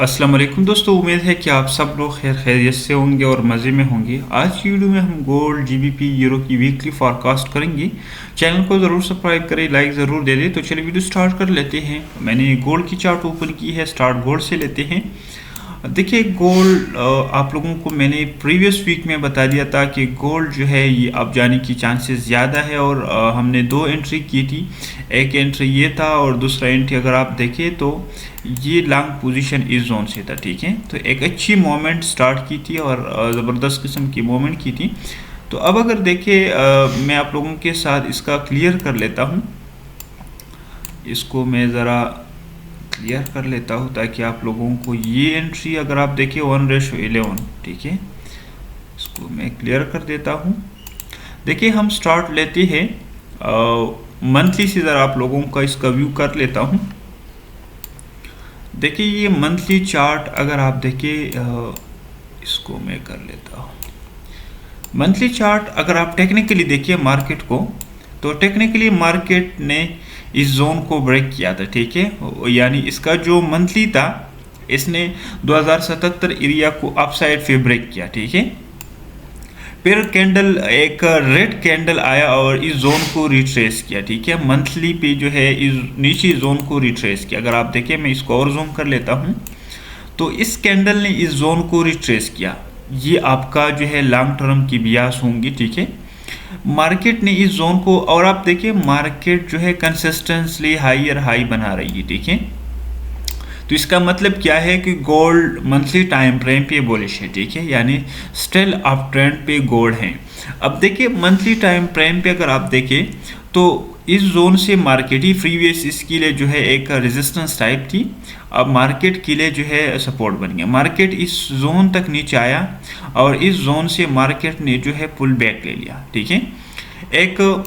अस्सलाम वालेकुम दोस्तों, उम्मीद है कि आप सब लोग खैरियत से होंगे और मज़े में होंगे। आज की वीडियो में हम गोल्ड, जीबीपी, यूरो की वीकली फॉरकास्ट करेंगे। चैनल को ज़रूर सब्सक्राइब करें, लाइक ज़रूर दे दें। तो चलिए वीडियो स्टार्ट कर लेते हैं। मैंने गोल्ड की चार्ट ओपन की है, स्टार्ट गोल्ड से लेते हैं। देखिए गोल्ड, आप लोगों को मैंने प्रीवियस वीक में बता दिया था कि गोल्ड जो है ये अब जाने की चांसेस ज़्यादा है और हमने दो एंट्री की थी। एक एंट्री ये था और दूसरा एंट्री अगर आप देखें तो ये लॉन्ग पोजीशन इस जोन से था, ठीक है। तो एक अच्छी मोमेंट स्टार्ट की थी और ज़बरदस्त किस्म की मोमेंट की थी। तो अब अगर देखें, मैं आप लोगों के साथ इसका क्लियर कर लेता हूँ। इसको मैं ज़रा क्लियर कर लेता हूँ ताकि आप लोगों को ये एंट्री अगर आप देखें 1:11, ठीक है। इसको मैं क्लियर कर देता हूँ। देखिए हम स्टार्ट लेते हैं मंथली से, ज़रा आप लोगों का इसका व्यू कर लेता हूँ। देखिए ये मंथली चार्ट अगर आप देखें, इसको मैं कर लेता हूँ। मंथली चार्ट अगर आप टेक्निकली देखिए मार्केट को, तो टेक्निकली मार्केट ने इस जोन को ब्रेक किया था, ठीक है। यानी इसका जो मंथली था इसने 2077 एरिया को अपसाइड पे ब्रेक किया, ठीक है। फिर कैंडल एक रेड कैंडल आया और इस जोन को रिट्रेस किया, ठीक है। मंथली पे जो है इस नीचे जोन को रिट्रेस किया। अगर आप देखें, मैं इसको और जूम कर लेता हूँ, तो इस कैंडल ने इस जोन को रिट्रेस किया। ये आपका जो है लॉन्ग टर्म की बियास होंगी, ठीक है। मार्केट ने इस जोन को, और आप देखिए मार्केट जो है कंसिस्टेंटली हायर हाई बना रही है, ठीक है। तो इसका मतलब क्या है कि गोल्ड मंथली टाइम फ्रेम पे बुलिश है, ठीक है। यानी स्टिल अप ट्रेंड पे गोल्ड है। अब देखिए मंथली टाइम फ्रेम पे अगर आप देखें तो इस जोन से मार्केट ही प्रीवियस इसके लिए जो है एक रेजिस्टेंस टाइप थी, अब मार्केट के लिए जो है सपोर्ट बन गया। मार्केट इस जोन तक नीचे आया और इस जोन से मार्केट ने जो है पुल बैक ले लिया, ठीक है। एक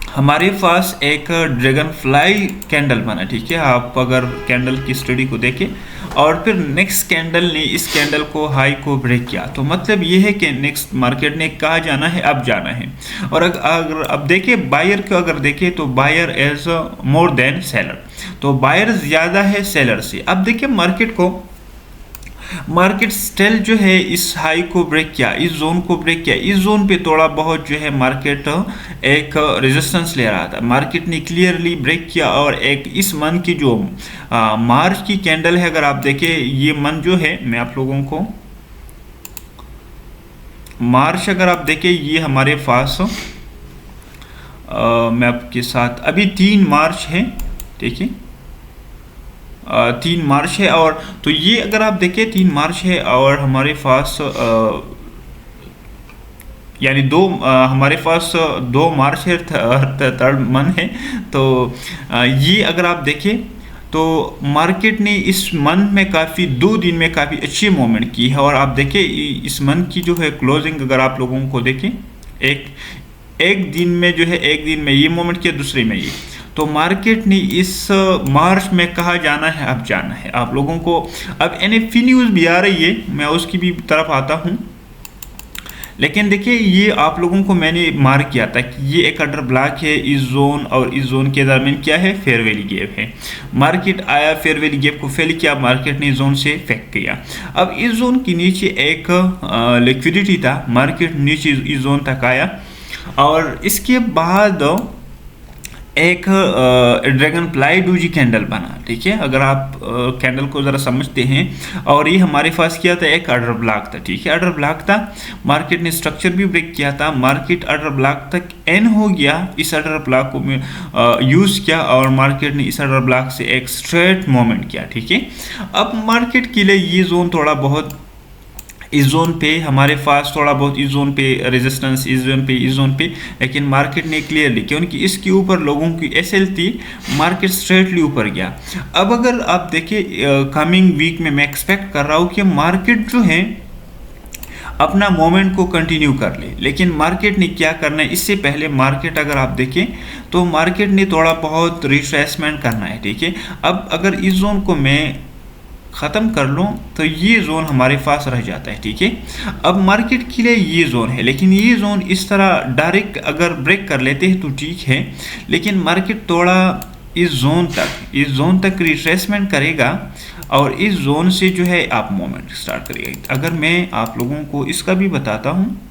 हमारे पास एक ड्रैगन फ्लाई कैंडल बना, ठीक है। आप अगर कैंडल की स्टडी को देखें और फिर नेक्स्ट कैंडल ने इस कैंडल को हाई को ब्रेक किया, तो मतलब ये है कि नेक्स्ट मार्केट ने कहाँ जाना है, अब जाना है। और अगर अब देखें बायर को, अगर देखें तो buyer as more than seller, तो बायर ज़्यादा है सेलर से। अब देखिए मार्केट स्टिल जो है इस हाई को ब्रेक किया, इस जोन को ब्रेक किया। इस जोन पे थोड़ा बहुत जो है मार्केट एक रेजिस्टेंस ले रहा था, मार्केट ने क्लियरली ब्रेक किया। और एक इस मंथ की जो मार्च की कैंडल है, अगर आप देखें ये मंथ जो है, मैं आप लोगों को मार्च अगर आप देखें, ये हमारे पास मैं आपके साथ अभी 3 मार्च है, ठीक है। 3 मार्च है, और तो ये अगर आप देखें 3 मार्च है और हमारे पास यानी हमारे पास 2 मार्च है, थर्ड मंथ है। तो ये अगर आप देखें तो मार्केट ने इस मंथ में काफ़ी 2 दिन में काफ़ी अच्छी मूवमेंट की है। और आप देखें इस मंथ की जो है क्लोजिंग अगर आप लोगों को देखें, एक दिन में जो है, एक दिन में ये मूवमेंट किया, दूसरे में ये। तो मार्केट ने इस मार्च में कहाँ जाना है, अब जाना है आप लोगों को। अब एनएफपी न्यूज़ भी आ रही है, मैं उसकी भी तरफ आता हूँ। लेकिन देखिए ये आप लोगों को मैंने मार्क किया था कि ये एक अडर ब्लॉक है, इस जोन और इस जोन के दरमियान क्या है, फेयर वैली गैप है। मार्केट आया, फेयर वैली गैप को फेल किया, मार्केट ने जोन से फेंक किया। अब इस जोन के नीचे एक लिक्विडिटी था, मार्केट नीचे इस जोन तक आया और इसके बाद एक ड्रैगन फ्लाई डूजी कैंडल बना, ठीक है। अगर आप कैंडल को ज़रा समझते हैं, और ये हमारे पास क्या था, एक ऑर्डर ब्लॉक था, ठीक है। ऑर्डर ब्लॉक था, मार्केट ने स्ट्रक्चर भी ब्रेक किया था, मार्केट ऑर्डर ब्लॉक तक एंड हो गया। इस ऑर्डर ब्लॉक को यूज़ किया और मार्केट ने इस ऑर्डर ब्लॉक से एक स्ट्रेट मूवमेंट किया, ठीक है। अब मार्केट के लिए ये जोन थोड़ा बहुत, इस जोन पे हमारे पास थोड़ा बहुत, इस जोन पे रेजिस्टेंस, इस जोन पे, इस जोन पे, लेकिन मार्केट ने क्लियरली, क्योंकि इसके ऊपर लोगों की एसएल थी, मार्केट स्ट्रेटली ऊपर गया। अब अगर आप देखें कमिंग वीक में मैं एक्सपेक्ट कर रहा हूँ कि मार्केट जो है अपना मोमेंट को कंटिन्यू कर ले। लेकिन मार्केट ने क्या करना है, इससे पहले मार्केट अगर आप देखें तो मार्केट ने थोड़ा बहुत रिट्रेसमेंट करना है, ठीक है। अब अगर इस जोन को मैं ख़त्म कर लूँ तो ये जोन हमारे पास रह जाता है, ठीक है। अब मार्केट के लिए ये जोन है, लेकिन ये जोन इस तरह डायरेक्ट अगर ब्रेक कर लेते हैं तो ठीक है, लेकिन मार्केट थोड़ा इस जोन तक रिट्रेसमेंट करेगा और इस जोन से जो है आप मूवमेंट स्टार्ट करिएगा। अगर मैं आप लोगों को इसका भी बताता हूँ,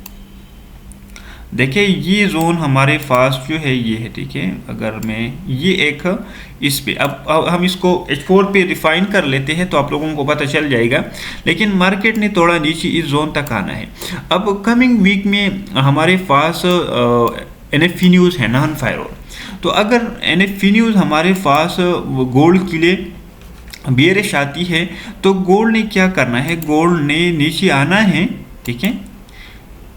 देखिए ये जोन हमारे पास जो है ये है, ठीक है। अगर मैं ये एक इस पे अब हम इसको H4 पे रिफाइन कर लेते हैं तो आप लोगों को पता चल जाएगा। लेकिन मार्केट ने थोड़ा नीचे इस जोन तक आना है। अब कमिंग वीक में हमारे पास NFP न्यूज़ है, नॉन फायरवॉल। तो अगर NFP न्यूज़ हमारे पास गोल्ड के लिए बेयरिश आती है तो गोल्ड ने क्या करना है, गोल्ड ने नीचे आना है, ठीक है,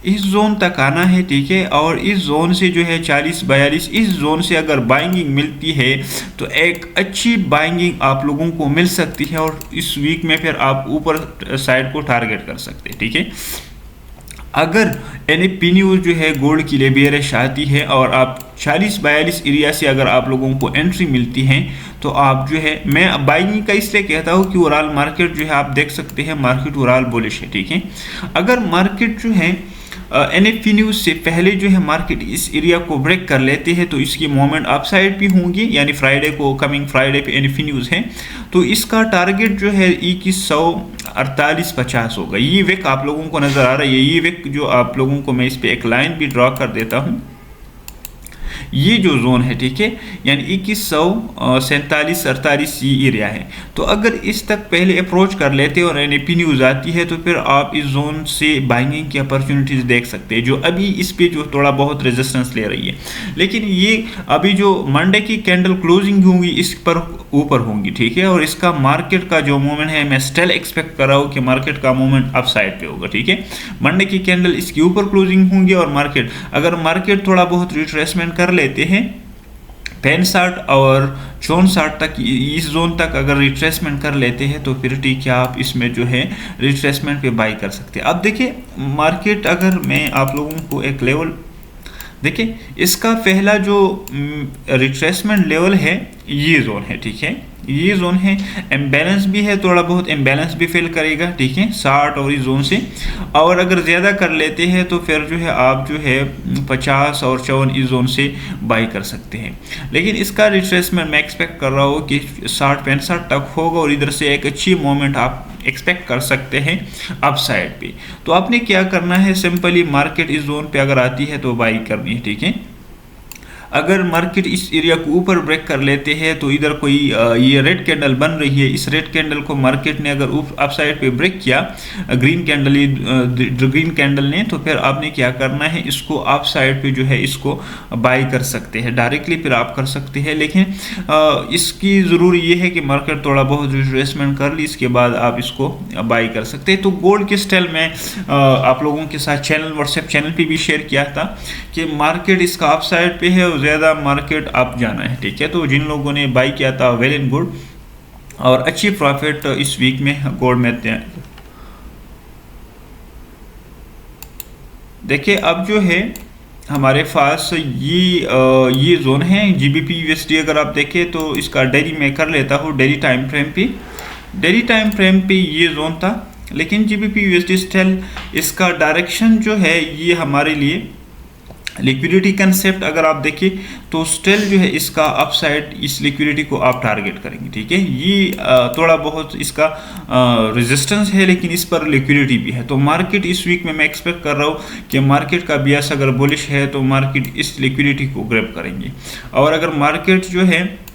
इस जोन तक आना है, ठीक है। और इस जोन से जो है 40-42, इस जोन से अगर बाइंगिंग मिलती है तो एक अच्छी बाइंगिंग आप लोगों को मिल सकती है और इस वीक में फिर आप ऊपर साइड को टारगेट कर सकते हैं, ठीक है। अगर NFP न्यूज़ जो है गोल्ड के लिए बेयरिश आती है और आप 40-42 एरिया से अगर आप लोगों को एंट्री मिलती है तो आप जो है, मैं बाइंग का इसलिए कहता हूँ कि ओवरऑल मार्केट जो है आप देख सकते हैं मार्केट ओवरऑल बुलिश है, ठीक है। अगर मार्केट जो है NFP न्यूज़ से पहले जो है मार्केट इस एरिया को ब्रेक कर लेते हैं तो इसकी मूवमेंट अपसाइड भी होंगी, यानी फ्राइडे को, कमिंग फ्राइडे पे NFP न्यूज़ है तो इसका टारगेट जो है 2148.50 होगा। ये विक आप लोगों को नज़र आ रहा है, ये विक जो आप लोगों को मैं इस पर एक लाइन भी ड्रॉ कर देता हूँ, ये जो जोन है, ठीक है, यानी 2147-48 ये एरिया है। तो अगर इस तक पहले अप्रोच कर लेते और NFP न्यूज़ आती है तो फिर आप इस जोन से बाइंगिंग की अपॉर्चुनिटीज देख सकते हैं, जो अभी इस पे जो थोड़ा बहुत रेजिस्टेंस ले रही है। लेकिन ये अभी जो मंडे की कैंडल क्लोजिंग होंगी इस पर ऊपर होंगी, ठीक है। और इसका मार्केट का जो मूवमेंट है मैं स्टिल एक्सपेक्ट कर रहा हूँ कि मार्केट का मूवमेंट अप साइड पे होगा, ठीक है। मंडे की कैंडल इसके ऊपर क्लोजिंग होंगी और मार्केट, अगर मार्केट थोड़ा बहुत रिट्रेसमेंट कर लेते हैं 65 और 64 तक, इस जोन तक अगर रिट्रेसमेंट कर लेते हैं तो फिर ठीक है, आप इसमें जो है रिट्रेसमेंट पे बाई कर सकते हैं। अब देखिए मार्केट, अगर मैं आप लोगों को एक लेवल देखिए, इसका पहला जो रिट्रेसमेंट लेवल है ये जोन है, ठीक है, ये जोन है। इम्बैलेंस भी है, थोड़ा बहुत इम्बैलेंस भी फिल करेगा, ठीक है, 60 और इस जोन से। और अगर ज़्यादा कर लेते हैं तो फिर जो है आप जो है 50 और 54 इस जोन से बाई कर सकते हैं। लेकिन इसका रिट्रेसमेंट मैं एक्सपेक्ट कर रहा हूँ कि 60-65 तक होगा और इधर से एक अच्छी मोमेंट आप एक्सपेक्ट कर सकते हैं अप साइड पे। तो आपने क्या करना है, सिंपली मार्केट इस जोन पे अगर आती है तो बाई करनी है, ठीक है। अगर मार्केट इस एरिया को ऊपर ब्रेक कर लेते हैं तो इधर कोई ये रेड कैंडल बन रही है, इस रेड कैंडल को मार्केट ने अगर अप साइड पे ब्रेक किया ग्रीन कैंडल ने, तो फिर आपने क्या करना है, इसको अप साइड पे जो है इसको बाई कर सकते हैं डायरेक्टली, फिर आप कर सकते हैं। लेकिन इसकी ज़रूरी ये है कि मार्केट थोड़ा बहुत रिट्रेसमेंट कर ली, इसके बाद आप इसको बाई कर सकते हैं। तो गोल्ड के स्टाइल में आप लोगों के साथ व्हाट्सएप चैनल पे भी शेयर किया था कि मार्केट इसका अप साइड पे है, ज़्यादा मार्केट अप जाना है, ठीक है। तो जिन लोगों ने बाई किया था वेल एंड गुड, और अच्छी प्रॉफिट इस वीक में गोल्ड में देखिए। अब जो है हमारे पास ये जोन है GBP USD, अगर आप देखें तो इसका डेली में कर लेता हूँ, डेली टाइम फ्रेम पे ये जोन था। लेकिन GBP USD स्टिल इसका डायरेक्शन जो है ये हमारे लिए लिक्विडिटी कंसेप्ट अगर आप देखिए तो स्टिल जो है इसका अपसाइड, इस लिक्विडिटी को आप टारगेट करेंगे, ठीक है। ये थोड़ा बहुत इसका रेजिस्टेंस है लेकिन इस पर लिक्विडिटी भी है। तो मार्केट इस वीक में मैं एक्सपेक्ट कर रहा हूँ कि मार्केट का बियास अगर बुलिश है तो मार्केट इस लिक्विडिटी को ग्रैब करेंगे। और अगर मार्केट जो है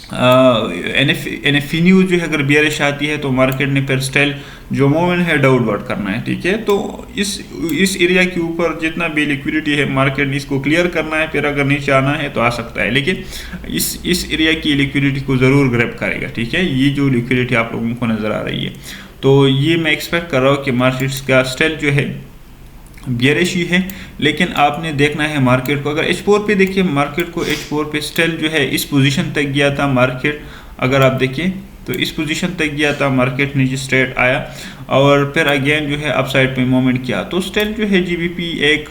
NFP न्यूज़ जो है अगर बेयरिश आती है तो मार्केट ने फिर स्टिल जो मूवमेंट है डाउनवर्ड करना है, ठीक है। तो इस एरिया के ऊपर जितना भी लिक्विडिटी है मार्केट ने इसको क्लियर करना है, फिर अगर नीचे आना है तो आ सकता है। लेकिन इस एरिया की लिक्विडिटी को ज़रूर ग्रैब करेगा, ठीक है। ये जो लिक्विडिटी आप लोगों को नज़र आ रही है, तो ये मैं एक्सपेक्ट कर रहा हूँ कि मार्केट का स्टिल जो है बेयरिश ही है। लेकिन आपने देखना है मार्केट को, अगर H4 पे देखिए, मार्केट को H4 पे स्टिल जो है इस पोजीशन तक गया था मार्केट, अगर आप देखिए तो इस पोजीशन तक गया था मार्केट, नीचे स्ट्रेट आया और फिर अगेन जो है अपसाइड पे मूवमेंट किया। तो स्टिल जो है GBP एक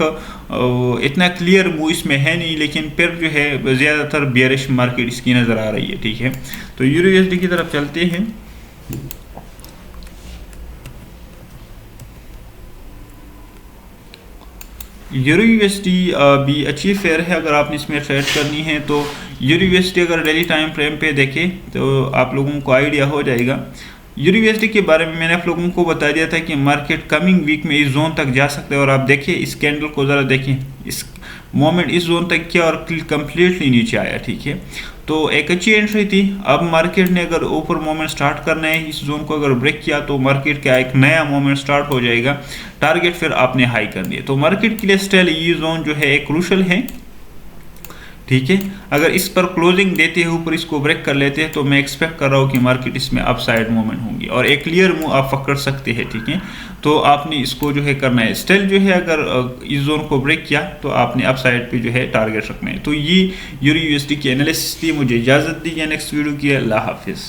इतना क्लियर मूव इसमें है नहीं, लेकिन फिर जो है ज़्यादातर बेयरिश मार्केट इसकी नज़र आ रही है, ठीक है। तो यूरो USD की तरफ चलते हैं। यूरो USD भी अच्छी फेयर है अगर आपने इसमें ट्रेड करनी है। तो यूरो USD अगर डेली टाइम फ्रेम पे देखें तो आप लोगों को आइडिया हो जाएगा। यूरोयूएसडी के बारे में मैंने आप लोगों को बता दिया था कि मार्केट कमिंग वीक में इस जोन तक जा सकता है, और आप देखिए इस कैंडल को ज़रा देखें, इस मोमेंट इस जोन तक किया और कंप्लीटली नीचे आया, ठीक है। तो एक अच्छी एंट्री थी। अब मार्केट ने अगर ऊपर मोमेंट स्टार्ट करना है, इस जोन को अगर ब्रेक किया तो मार्केट का एक नया मोमेंट स्टार्ट हो जाएगा, टारगेट फिर आपने हाई करनी है। तो मार्केट के लिए स्टिल ये जोन जो है एक क्रूशल है, ठीक है। अगर इस पर क्लोजिंग देते हैं, ऊपर इसको ब्रेक कर लेते हैं, तो मैं एक्सपेक्ट कर रहा हूँ कि मार्केट इसमें अपसाइड मूवमेंट होंगी और एक क्लियर मूव आप पकड़ सकते हैं, ठीक है। तो आपने इसको जो है करना है, स्टिल जो है अगर इस जोन को ब्रेक किया तो आपने अपसाइड पे जो है टारगेट रखना है। तो ये यूरो यूएसडी की एनालिसिस थी। मुझे इजाज़त दीजिए, नेक्स्ट वीडियो की। अल्लाह हाफिज़।